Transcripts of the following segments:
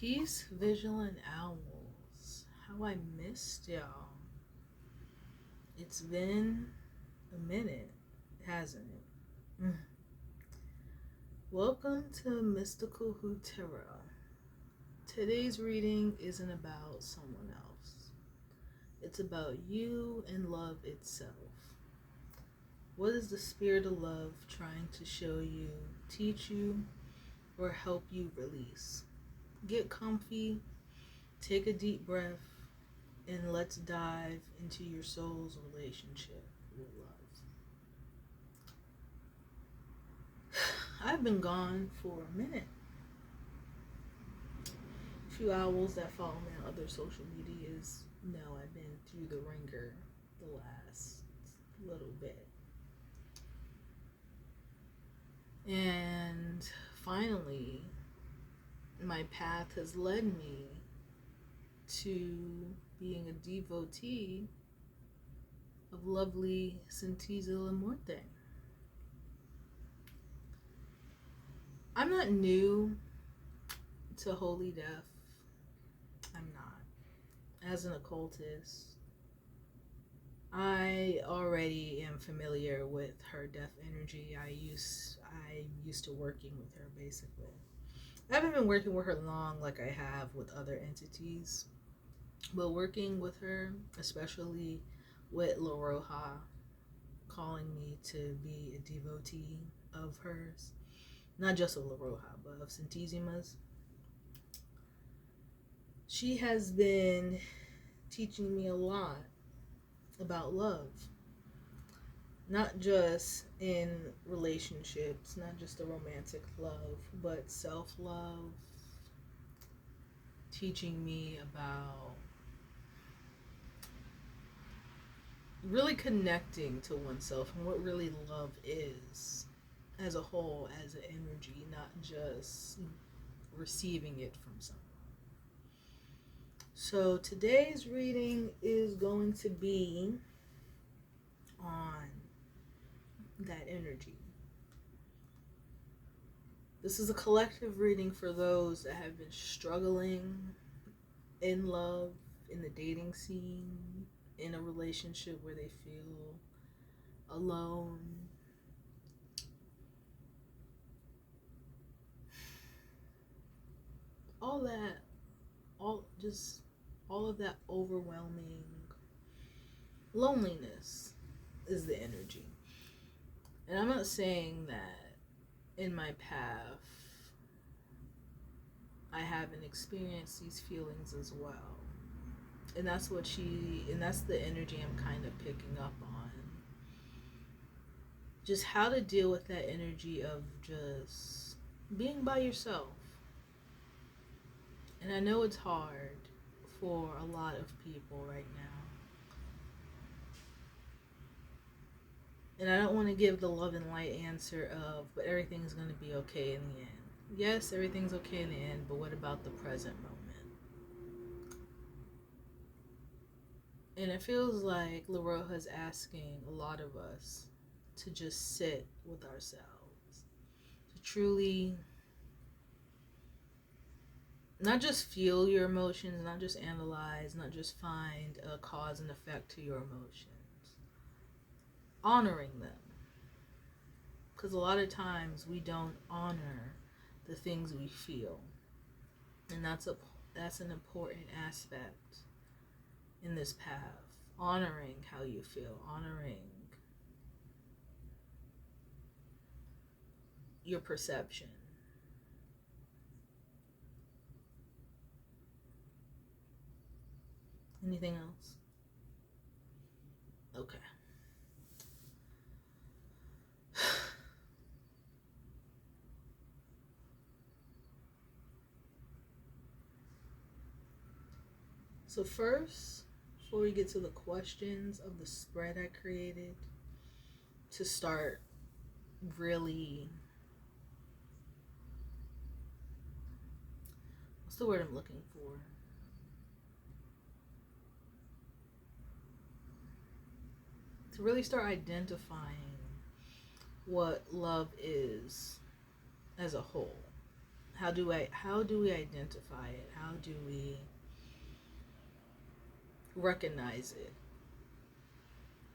Peace, vigilant owls. How I missed y'all. It's been a minute, hasn't it? Welcome to Mystical Hutera. Today's reading isn't about someone else. It's about you and love itself. What is the spirit of love trying to show you, teach you, or help you release? Get comfy, take a deep breath, and let's dive into your soul's relationship with love. I've been gone for a minute. A few owls that follow me on other social medias know I've been through the ringer the last little bit. And finally, my path has led me to being a devotee of lovely Sintisa Lamorte. I'm not new to Holy Death. I'm not. As an occultist, I already am familiar with her death energy. I'm used to working with her, basically. I haven't been working with her long like I have with other entities, but working with her, especially with La Roja calling me to be a devotee of hers, not just of La Roja, but of Santissima's, she has been teaching me a lot about love. Not just in relationships, not just the romantic love, but self-love. Teaching me about really connecting to oneself and what really love is as a whole, as an energy, not just receiving it from someone. So today's reading is going to be on that energy. This is a collective reading for those that have been struggling in love, in the dating scene, in a relationship where they feel alone. All of that overwhelming loneliness is the energy. And I'm not saying that in my path I haven't experienced these feelings as well. And that's the energy I'm kind of picking up on. Just how to deal with that energy of just being by yourself. And I know it's hard for a lot of people right now. And I don't want to give the love and light answer of, but everything's going to be okay in the end. Yes, everything's okay in the end, but what about the present moment? And it feels like La Roja is asking a lot of us to just sit with ourselves, to truly not just feel your emotions, not just analyze, not just find a cause and effect to your emotions, honoring them. Because a lot of times we don't honor the things we feel, and that's an important aspect in this path. Honoring how you feel, honoring your perception. Anything else? Okay. So first, before we get to the questions of the spread I created, to start really, what's the word I'm looking for? To really start identifying what love is as a whole. How do we identify it? How do we recognize it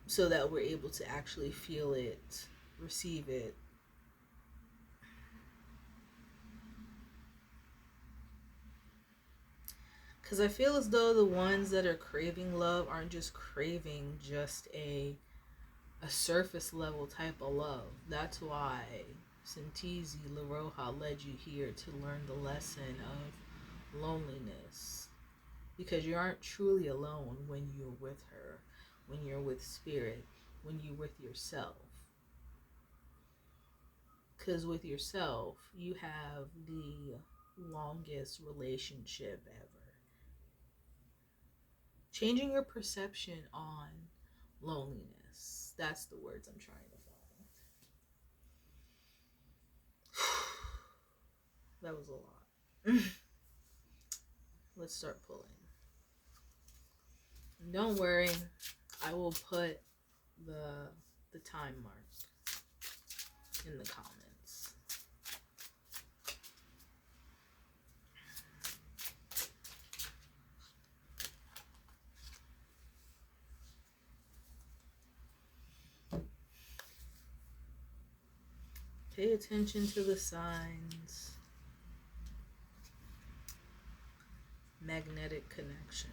so that we're able to actually feel it, receive it? Because I feel as though the ones that are craving love aren't just craving just a surface level type of love. That's why Sintisi Laroha led you here to learn the lesson of loneliness. Because you aren't truly alone when you're with her, when you're with spirit, when you're with yourself. Because with yourself, you have the longest relationship ever. Changing your perception on loneliness. That's the words I'm trying to find. That was a lot. Let's start pulling. Don't worry, I will put the time mark in the comments. Pay attention to the signs. Magnetic connection.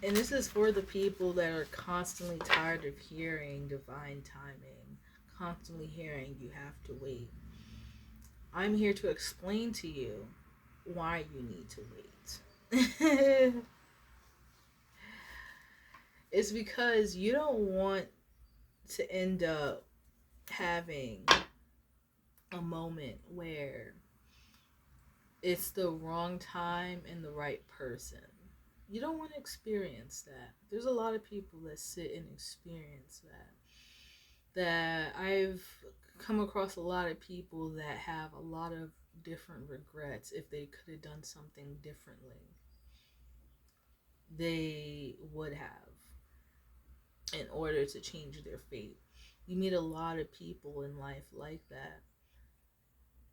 And this is for the people that are constantly tired of hearing divine timing, constantly hearing you have to wait. I'm here to explain to you why you need to wait. It's because you don't want to end up having a moment where it's the wrong time and the right person. You don't want to experience that. There's a lot of people that sit and experience that I've come across a lot of people that have a lot of different regrets. If they could have done something differently, they would have, in order to change their fate. You meet a lot of people in life like that.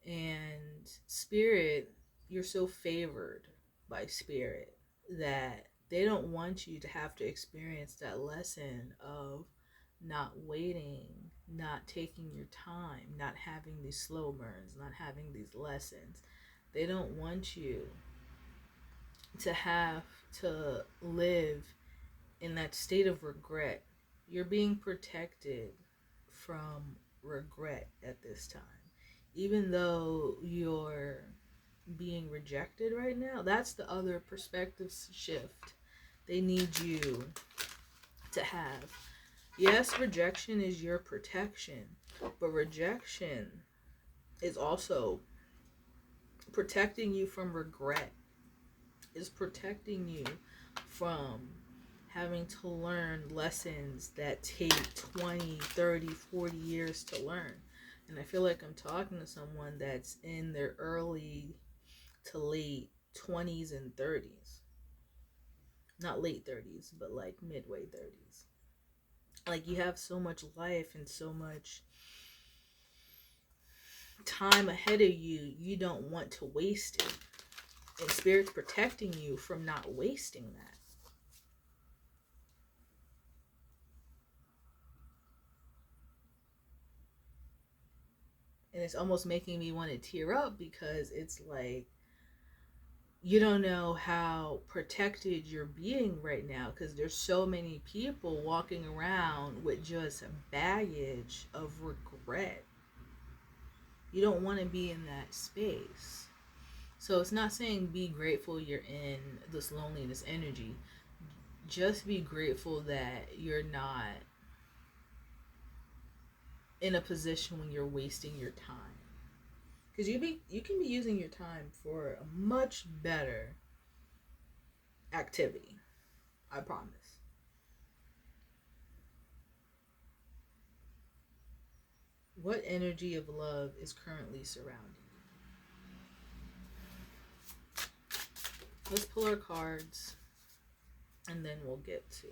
And spirit, you're so favored by spirit that they don't want you to have to experience that lesson of not waiting, not taking your time, not having these slow burns, not having these lessons. They don't want you to have to live in that state of regret. You're being protected from regret at this time. Even though you're being rejected right now, that's the other perspective shift they need you to have. Yes, rejection is your protection, but rejection is also protecting you from regret, is protecting you from having to learn lessons that take 20, 30, 40 years to learn. And I feel like I'm talking to someone that's in their early to late 20s and 30s. Not late 30s, but like midway 30s. Like you have so much life and so much time ahead of you, you don't want to waste it. And Spirit's protecting you from not wasting that. And it's almost making me want to tear up because it's like you don't know how protected you're being right now because there's so many people walking around with just baggage of regret. You don't want to be in that space. So it's not saying be grateful you're in this loneliness energy. Just be grateful that you're not in a position when you're wasting your time. Because you can be using your time for a much better activity. I promise. What energy of love is currently surrounding you? Let's pull our cards and then we'll get to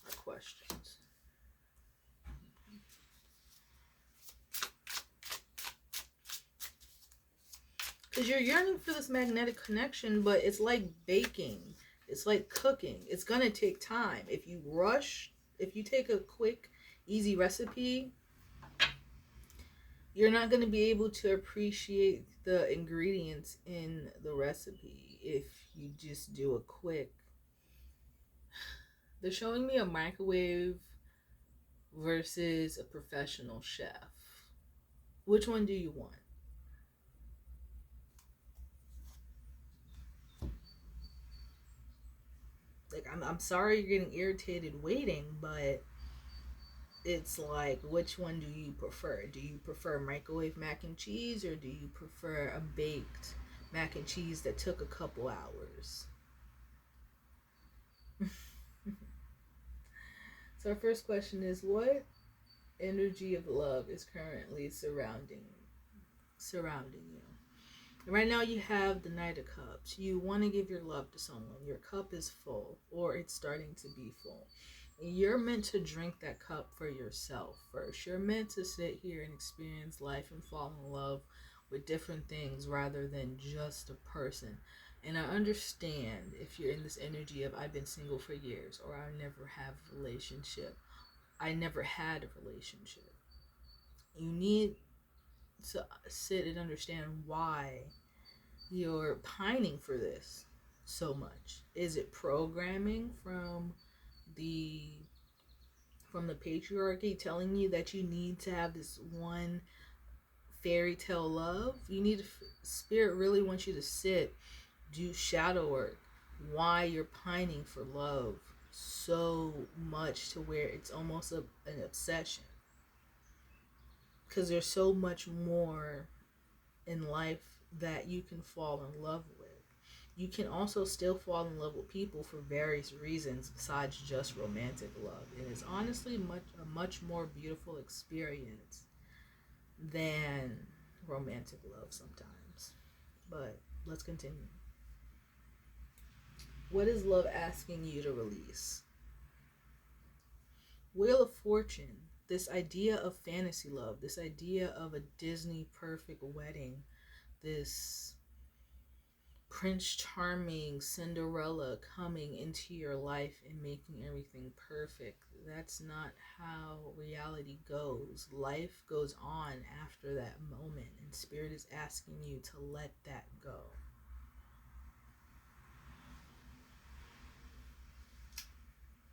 our questions. Because you're yearning for this magnetic connection, but it's like baking. It's like cooking. It's going to take time. If you rush, if you take a quick, easy recipe, you're not going to be able to appreciate the ingredients in the recipe if you just do a quick. They're showing me a microwave versus a professional chef. Which one do you want? Like, I'm sorry you're getting irritated waiting, but it's like, which one do you prefer? Do you prefer microwave mac and cheese, or do you prefer a baked mac and cheese that took a couple hours? So our first question is, what energy of love is currently surrounding you? Right now you have the Knight of Cups. You want to give your love to someone. Your cup is full, or it's starting to be full. You're meant to drink that cup for yourself first. You're meant to sit here and experience life and fall in love with different things rather than just a person. And I understand if you're in this energy of, I've been single for years, or I never have a relationship. I never had a relationship. You need to sit and understand why you're pining for this so much. Is it programming the from the patriarchy telling you that you need to have this one fairy tale love? You need spirit really wants you to sit, do shadow work, why you're pining for love so much to where it's almost an obsession, because there's so much more in life that you can fall in love with. You can also still fall in love with people for various reasons besides just romantic love. It is honestly a much more beautiful experience than romantic love sometimes. But let's continue. What is love asking you to release? Wheel of Fortune. This idea of fantasy love, this idea of a Disney perfect wedding, this Prince Charming, Cinderella coming into your life and making everything perfect. That's not how reality goes. Life goes on after that moment, and Spirit is asking you to let that go.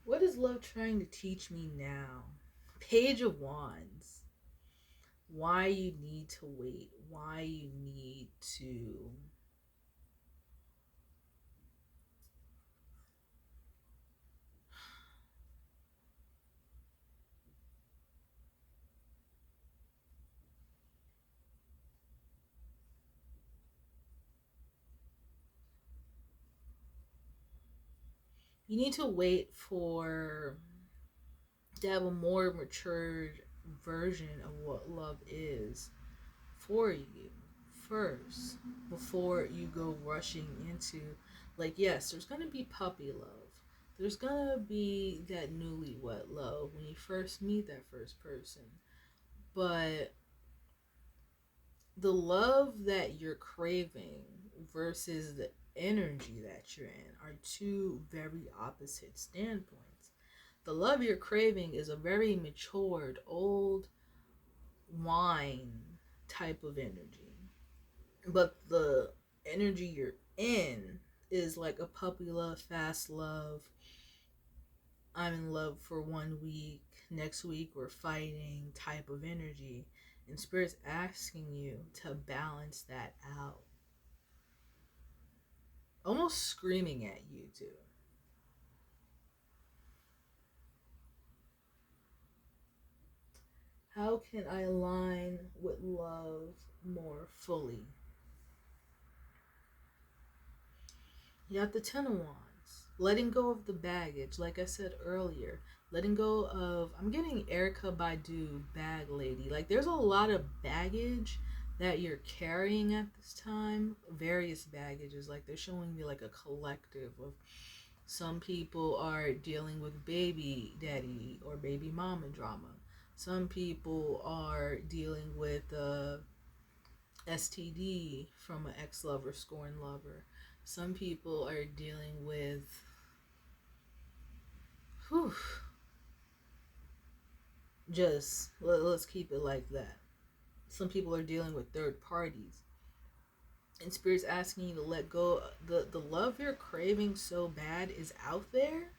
What is love trying to teach me now? Page of Wands. Why you need to wait. Why you need to wait for to have a more matured version of what love is for you first before you go rushing into, like, yes, there's gonna be puppy love, there's gonna be that newlywed love when you first meet that first person, but the love that you're craving versus the energy that you're in are two very opposite standpoints. The love you're craving is a very matured, old wine type of energy. But the energy you're in is like a puppy love, fast love. I'm in love for 1 week. Next week we're fighting type of energy. And Spirit's asking you to balance that out. Almost screaming at you too. How can I align with love more fully? You got the Ten of Wands. letting go of the baggage, like I said earlier. Letting go of, I'm getting Erica Badu, bag lady. Like, there's a lot of baggage that you're carrying at this time. Various baggages. Like, they're showing me like a collective of, some people are dealing with baby daddy or baby mama drama. Some people are dealing with STD from an ex-lover, scorn lover. Some people are dealing with, whew, just let's keep it like that. Some people are dealing with third parties. And Spirit's asking you to let go. The love you're craving so bad is out there,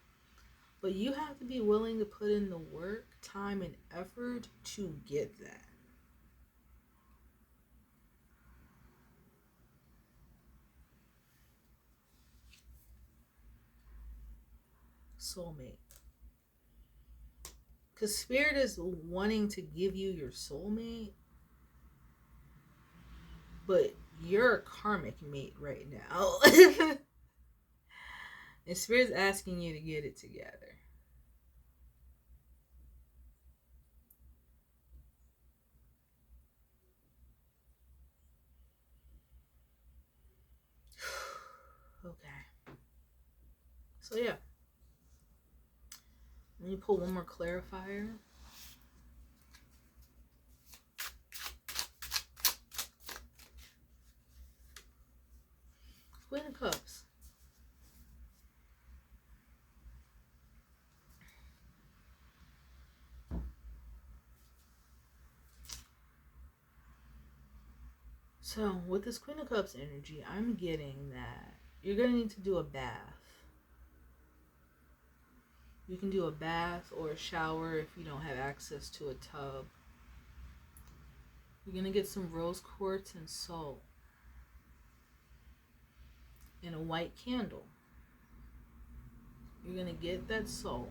but you have to be willing to put in the work, time, and effort to get that. Soulmate. Because Spirit is wanting to give you your soulmate, but you're a karmic mate right now. And Spirit's asking you to get it together. Okay. So yeah. Let me pull one more clarifier. Queen of Cups. So, with this Queen of Cups energy, I'm getting that you're going to need to do a bath. You can do a bath or a shower if you don't have access to a tub. You're going to get some rose quartz and salt and a white candle. You're going to get that salt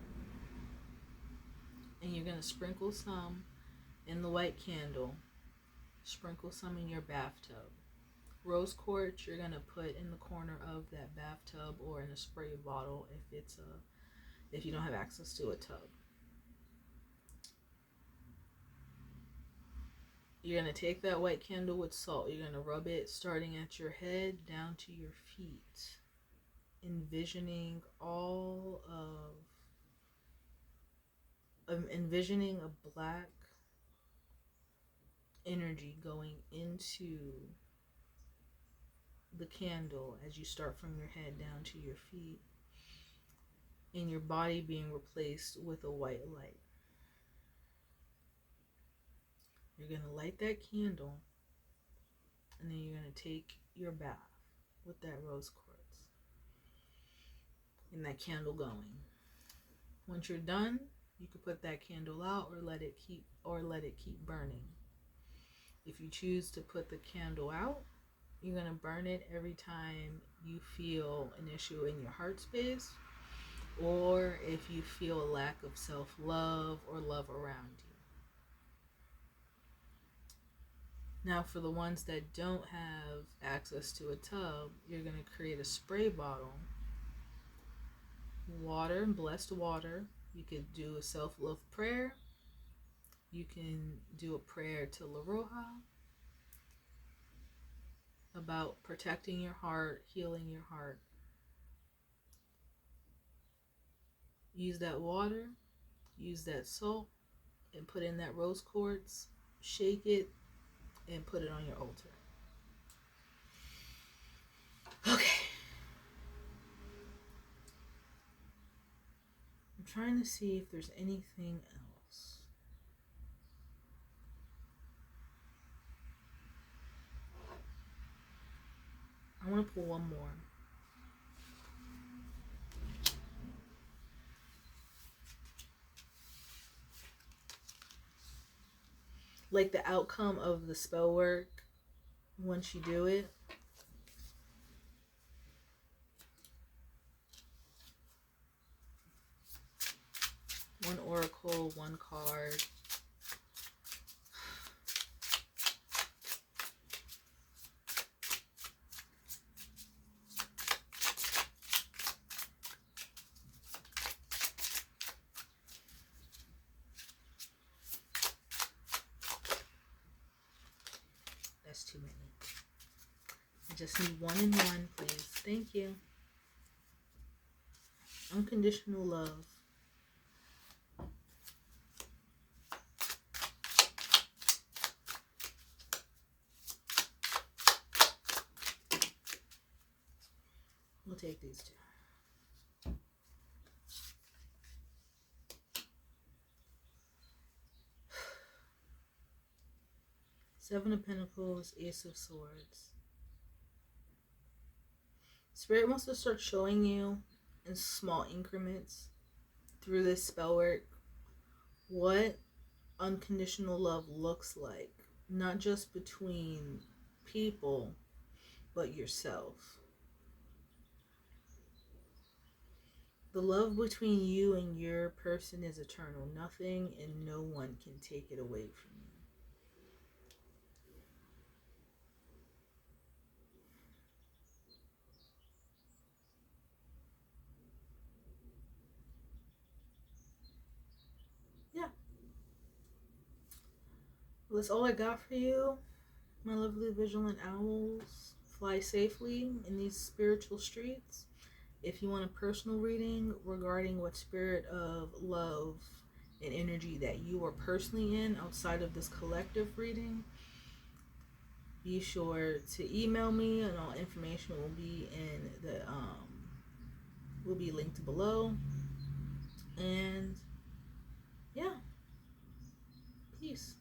and you're going to sprinkle some in the white candle. Sprinkle some in your bathtub. Rose quartz you're going to put in the corner of that bathtub or in a spray bottle if you don't have access to a tub. You're going to take that white candle with salt. You're going to rub it starting at your head down to your feet. Envisioning envisioning a black energy going into the candle as you start from your head down to your feet, and your body being replaced with a white light. You're going to light that candle, and then you're going to take your bath with that rose quartz and that candle going. Once you're done, you can put that candle out or let it keep burning. If you choose to put the candle out, you're going to burn it every time you feel an issue in your heart space, or if you feel a lack of self-love or love around you. Now, for the ones that don't have access to a tub, you're going to create a spray bottle. Water, blessed water. You could do a self-love prayer. You can do a prayer to La Roja about protecting your heart, healing your heart. Use that water, use that salt, and put in that rose quartz. Shake it and put it on your altar. Okay. I'm trying to see if there's anything else. I want to pull one more. Like the outcome of the spell work once you do it. One oracle, one card. Just need one and one, please. Thank you. Unconditional love. We'll take these two. Seven of Pentacles, Ace of Swords. Spirit wants to start showing you in small increments through this spell work what unconditional love looks like. Not just between people, but yourself. The love between you and your person is eternal. Nothing and no one can take it away from you. Yeah. Well, that's all I got for you, my lovely vigilant owls. Fly safely in these spiritual streets. If you want a personal reading regarding what spirit of love and energy that you are personally in outside of this collective reading, be sure to email me, and all information will be in the will be linked below. And yeah, peace.